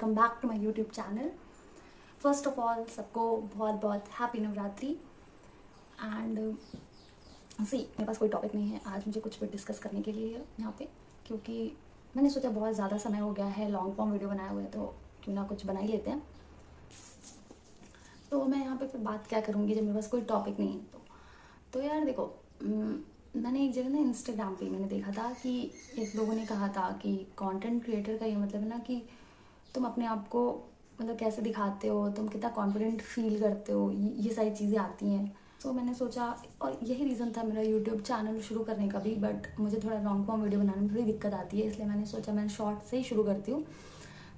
Welcome back to my YouTube channel. First of all सबको बहुत बहुत हैप्पी नवरात्रि। एंड मेरे पास कोई टॉपिक नहीं है आज मुझे कुछ भी डिस्कस करने के लिए यहाँ पे, क्योंकि मैंने सोचा बहुत ज़्यादा समय हो गया है लॉन्ग फॉर्म वीडियो बनाए हुए, तो क्यों ना कुछ बना ही लेते हैं। तो मैं यहाँ पे फिर बात क्या करूँगी जब मेरे पास कोई टॉपिक नहीं है। तो यार देखो, मैंने एक जगह ना इंस्टाग्राम पे मैंने देखा था कि एक लोगों ने कहा था कि कंटेंट क्रिएटर का ये मतलब है ना कि तुम अपने आप को मतलब कैसे दिखाते हो, तुम कितना कॉन्फिडेंट फील करते हो, ये सारी चीज़ें आती हैं। तो मैंने सोचा, और यही रीज़न था मेरा यूट्यूब चैनल शुरू करने का भी, बट मुझे थोड़ा लॉन्ग फॉर्म वीडियो बनाने में थोड़ी दिक्कत आती है, इसलिए मैंने सोचा मैं शॉर्ट से ही शुरू करती हूँ।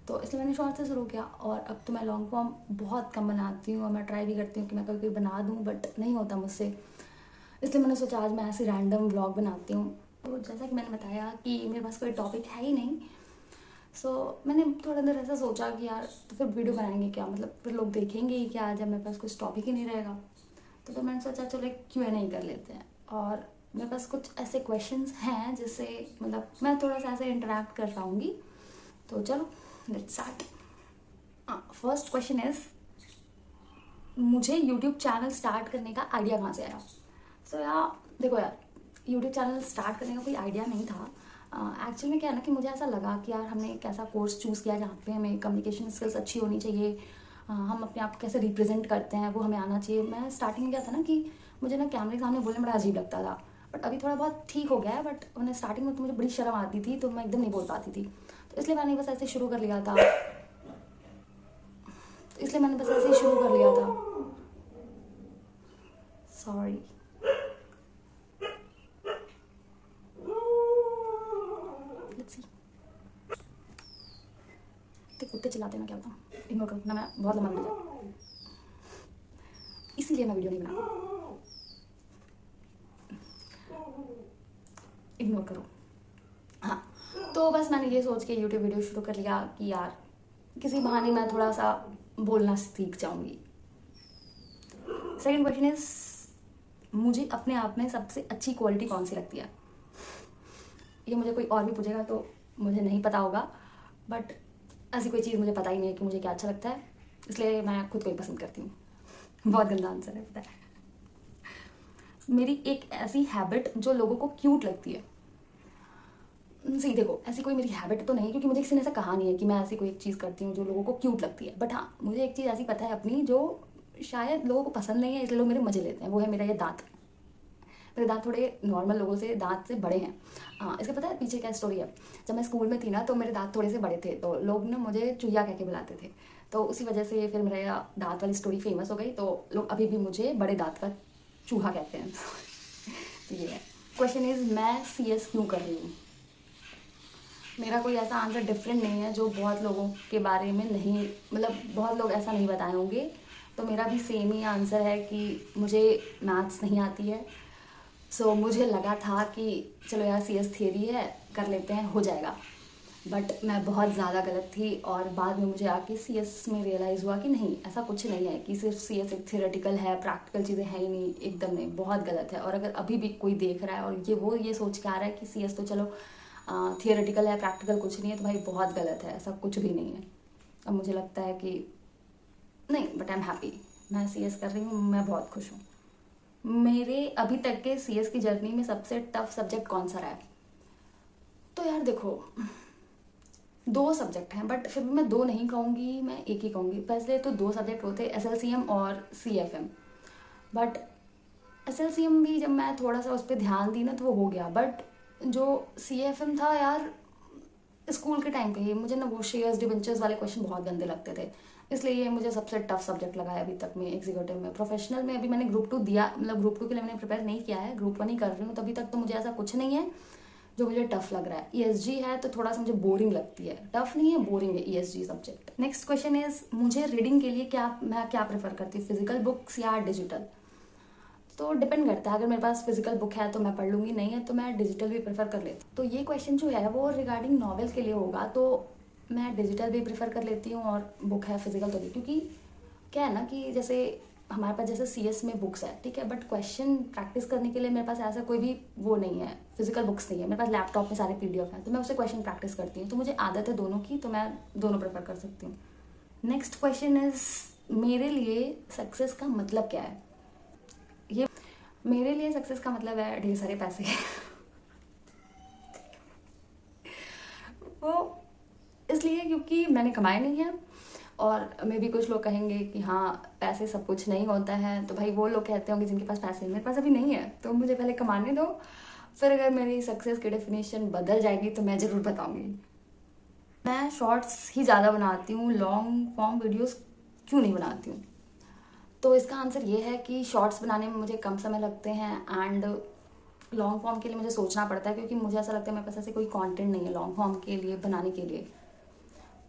तो इसलिए मैंने शॉर्ट से शुरू किया, और अब तो मैं लॉन्ग फॉर्म बहुत कम बनाती हूँ और मैं ट्राई भी करती हूँ कि मैं कभी कभी बना दूँ, बट नहीं होता मुझसे। इसलिए मैंने सोचा आज मैं ऐसे रैंडम व्लॉग बनाती हूँ। तो जैसा कि मैंने बताया कि मेरे पास कोई टॉपिक है ही नहीं, मैंने थोड़ा देर ऐसा सोचा कि यार तो फिर वीडियो बनाएंगे क्या, मतलब फिर लोग देखेंगे ही क्या जब मेरे पास कुछ टॉपिक ही नहीं रहेगा। तो फिर मैंने सोचा चलो एक Q&A कर लेते हैं, और मेरे पास कुछ ऐसे क्वेश्चंस हैं जिससे मतलब मैं थोड़ा सा ऐसे इंटरेक्ट कर पाऊँगी। तो चलो let's start. First question is, मुझे यूट्यूब चैनल स्टार्ट करने का आइडिया कहाँ से आया। यार देखो यार, यूट्यूब चैनल स्टार्ट करने का कोई आइडिया नहीं था। एक्चुअली में क्या है ना कि मुझे ऐसा लगा कि यार हमने एक ऐसा कोर्स चूज़ किया जहाँ पे हमें कम्युनिकेशन स्किल्स अच्छी होनी चाहिए, हम अपने आप को कैसे रिप्रेजेंट करते हैं वो हमें आना चाहिए। मैं स्टार्टिंग में क्या था ना कि मुझे ना कैमरे के सामने बोलने बड़ा अजीब लगता था, बट अभी थोड़ा बहुत ठीक हो गया है। बट मैंने स्टार्टिंग में तो मुझे बड़ी शर्म आती थी, तो मैं एकदम नहीं बोल पाती थी, तो इसलिए मैंने बस ऐसे शुरू कर लिया था। सॉरी, कुत्ते चिल्लाते ना, क्या बताऊँ, इग्नोर करो ना, मैं बहुत लंबा वीडियो इसीलिए मैं वीडियो नहीं बना, इग्नोर करो। हाँ, तो बस मैंने ये सोच के यूट्यूब वीडियो शुरू कर लिया कि यार किसी बहाने मैं थोड़ा सा बोलना सीख जाऊंगी। सेकंड क्वेश्चन इज, मुझे अपने आप में सबसे अच्छी क्वालिटी कौन सी लगती है। ये मुझे कोई और भी पूछेगा तो मुझे नहीं पता होगा, बट ऐसी कोई चीज़ मुझे पता ही नहीं है कि मुझे क्या अच्छा लगता है, इसलिए मैं खुद को ही पसंद करती हूँ। बहुत गंदा आंसर है, पता है। मेरी एक ऐसी हैबिट जो लोगों को क्यूट लगती है। सही देखो, ऐसी कोई मेरी हैबिट तो नहीं, क्योंकि मुझे किसी ने ऐसा कहा नहीं है कि मैं ऐसी कोई एक चीज़ करती हूँ जो लोगों को क्यूट लगती है। बट हाँ, मुझे एक चीज़ ऐसी पता है अपनी जो शायद लोगों को पसंद नहीं है, इसलिए लोग मेरे मजे लेते हैं। वो है मेरा ये दांत। मेरे दांत थोड़े नॉर्मल लोगों से दांत से बड़े हैं। हाँ, इसका पता है पीछे क्या स्टोरी है। जब मैं स्कूल में थी ना, तो मेरे दांत थोड़े से बड़े थे, तो लोग ना मुझे चुईया कह के बुलाते थे। तो उसी वजह से फिर मेरा दांत वाली स्टोरी फेमस हो गई, तो लोग अभी भी मुझे बड़े दांत का चूहा कहते हैं। तो ये है। क्वेश्चन इज, मैं CS क्यों कर रही हूँ। मेरा कोई ऐसा आंसर डिफरेंट नहीं है जो बहुत लोगों के बारे में नहीं, मतलब बहुत लोग ऐसा नहीं बताए होंगे। तो मेरा भी सेम ही आंसर है कि मुझे मैथ्स नहीं आती है। मुझे लगा था कि चलो यार CS थियरी है, कर लेते हैं, हो जाएगा। बट मैं बहुत ज़्यादा गलत थी, और बाद में मुझे आके CS में रियलाइज़ हुआ कि नहीं, ऐसा कुछ नहीं है कि सिर्फ CS एक थियोरेटिकल है, प्रैक्टिकल चीज़ें हैं ही नहीं, एकदम नहीं, बहुत गलत है। और अगर अभी भी कोई देख रहा है और ये सोच के आ रहा है कि CS तो चलो थियोरेटिकल है, प्रैक्टिकल कुछ नहीं है, तो भाई बहुत गलत है, ऐसा कुछ भी नहीं है। अब मुझे लगता है कि नहीं, बट आई एम हैप्पी, मैं CS कर रही हूँ, मैं बहुत खुश हूँ। मेरे अभी तक के CS की जर्नी में सबसे टफ सब्जेक्ट कौन सा रहा है। तो यार देखो, 2 सब्जेक्ट हैं, बट फिर भी मैं 2 नहीं कहूँगी, मैं एक ही कहूँगी। पहले तो 2 सब्जेक्ट होते SLCM और CFM, बट SLCM भी जब मैं थोड़ा सा उस पर ध्यान दी ना तो वो हो गया, बट जो CFM था यार, स्कूल के टाइम पे ही मुझे ना वो शेयर्स डिबेंचर्स वाले क्वेश्चन बहुत गंदे लगते थे, इसलिए ये मुझे सबसे टफ सब्जेक्ट लगा है अभी तक में एग्जीक्यूटिव में। प्रोफेशनल में अभी मैंने ग्रुप 2 दिया, मतलब ग्रुप 2 के लिए मैंने प्रिपेयर नहीं किया है, ग्रुप 1 ही कर रही हूँ, तभी तक तो मुझे ऐसा कुछ नहीं है जो मुझे टफ लग रहा है। ESG है तो थोड़ा सा मुझे बोरिंग लगती है, टफ नहीं है, बोरिंग है ESG subject. Next question is, मुझे रीडिंग के लिए मैं क्या प्रेफर करती हूँ, फिजिकल बुक्स या डिजिटल। तो डिपेंड करता है, अगर मेरे पास फिजिकल बुक है तो मैं पढ़ लूँगी, नहीं है तो मैं डिजिटल भी प्रेफर कर लेती हूँ। तो ये क्वेश्चन जो है वो रिगार्डिंग नॉवेल के लिए होगा, तो मैं डिजिटल भी प्रेफर कर लेती हूँ और बुक है फिजिकल तो भी, क्योंकि क्या है ना कि जैसे हमारे पास जैसे CS में बुक्स है, ठीक है, बट क्वेश्चन प्रैक्टिस करने के लिए मेरे पास ऐसा कोई भी वो नहीं है, फिजिकल बुक्स नहीं है, मेरे पास लैपटॉप में सारे PDF हैं, तो मैं उससे क्वेश्चन प्रैक्टिस करती हूँ। तो मुझे आदत है दोनों की, तो मैं दोनों प्रेफर कर सकती हूँ। नेक्स्ट क्वेश्चन इज, मेरे लिए सक्सेस का मतलब क्या है? ये मेरे लिए सक्सेस का मतलब है ढेर सारे पैसे। वो इसलिए क्योंकि मैंने कमाए नहीं हैं, और मे भी कुछ लोग कहेंगे कि हाँ पैसे सब कुछ नहीं होता है, तो भाई वो लोग कहते होंगे जिनके पास पैसे हैं, मेरे पास अभी नहीं है, तो मुझे पहले कमाने दो, फिर अगर मेरी सक्सेस की डेफिनेशन बदल जाएगी तो मैं ज़रूर बताऊंगी। मैं शॉर्ट्स ही ज़्यादा बनाती हूँ, लॉन्ग फॉर्म वीडियोस क्यों नहीं बनाती हूँ? तो इसका आंसर ये है कि शॉर्ट्स बनाने में मुझे कम समय लगते हैं, एंड लॉन्ग फॉर्म के लिए मुझे सोचना पड़ता है, क्योंकि मुझे ऐसा लगता है मेरे पास ऐसे कोई कंटेंट नहीं है लॉन्ग फॉर्म के लिए बनाने के लिए।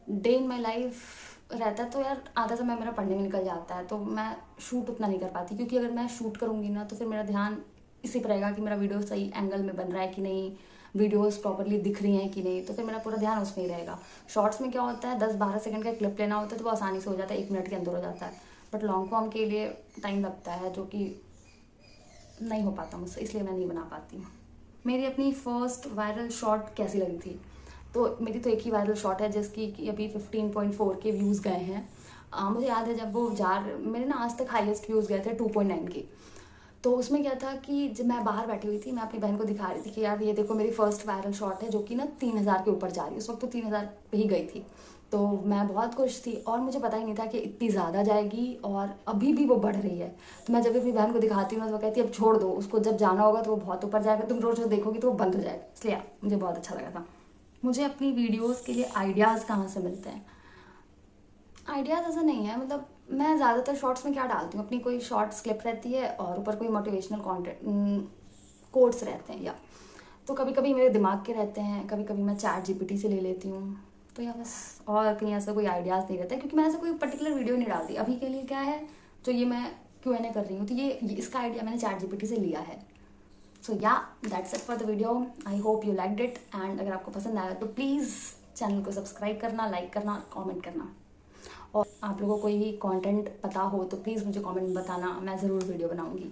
डे इन माई लाइफ रहता है तो यार आधा समय मेरा पढ़ने में निकल जाता है, तो मैं शूट उतना नहीं कर पाती, क्योंकि अगर मैं शूट करूँगी ना तो फिर मेरा ध्यान इसी पर रहेगा कि मेरा वीडियो सही एंगल में बन रहा है कि नहीं, वीडियोस प्रॉपरली दिख रही हैं कि नहीं, तो फिर मेरा पूरा ध्यान उसमें ही रहेगा। शॉर्ट्स में क्या होता है, 10-12 सेकंड का क्लिप लेना होता है तो वो आसानी से हो जाता है, 1 मिनट के अंदर हो जाता है, बट लॉन्ग फॉर्म के लिए टाइम लगता है, जो कि नहीं हो पाता मुझसे, इसलिए मैं नहीं बना पाती। मेरी अपनी फर्स्ट वायरल शॉट कैसी लगी थी? तो मेरी तो एक ही वायरल शॉट है जिसकी कि अभी 15.4 के व्यूज़ गए हैं। मुझे याद है जब वो मेरे ना आज तक हाईएस्ट व्यूज़ गए थे 2.9 के। तो उसमें क्या था कि जब मैं बाहर बैठी हुई थी, मैं अपनी बहन को दिखा रही थी कि यार ये देखो मेरी फर्स्ट वायरल शॉट है, जो कि ना 3000 के ऊपर जा रही है, उस वक्त तो 3000 पे ही गई थी। तो मैं बहुत खुश थी और मुझे पता ही नहीं था कि इतनी ज़्यादा जाएगी, और अभी भी वो बढ़ रही है। तो मैं जब भी अपनी बहन को दिखाती हूँ ना तो वो कहती है अब छोड़ दो उसको, जब जाना होगा तो वो बहुत ऊपर जाएगा, तुम रोज़ रोज़ देखोगी तो वो बंद हो जाएगा। इसलिए मुझे बहुत अच्छा लगा था। मुझे अपनी वीडियोज़ के लिए आइडियाज़ कहाँ से मिलते हैं? आइडियाज़ ऐसा नहीं है, मतलब मैं ज़्यादातर शॉर्ट्स में क्या डालती हूँ, अपनी कोई शॉर्ट्स क्लिप रहती है और ऊपर कोई मोटिवेशनल कॉन्टेंट कोट्स रहते हैं, या तो कभी कभी मेरे दिमाग के रहते हैं, कभी कभी मैं ChatGPT से ले लेती हूँ, तो या बस, और कहीं ऐसा कोई आइडियाज़ नहीं रहता है, क्योंकि मैं ऐसा कोई पर्टिकुलर वीडियो नहीं डालती अभी के लिए। क्या है जो ये मैं Q&A कर रही हूँ, तो ये इसका आइडिया मैंने ChatGPT से लिया है। सो या that's it for the video, I hope you liked it, and अगर आपको पसंद आया तो प्लीज़ चैनल को सब्सक्राइब करना, लाइक करना, कमेंट करना, और आप लोगों को कोई भी कंटेंट पता हो तो प्लीज़ मुझे कमेंट में बताना, मैं ज़रूर वीडियो बनाऊंगी।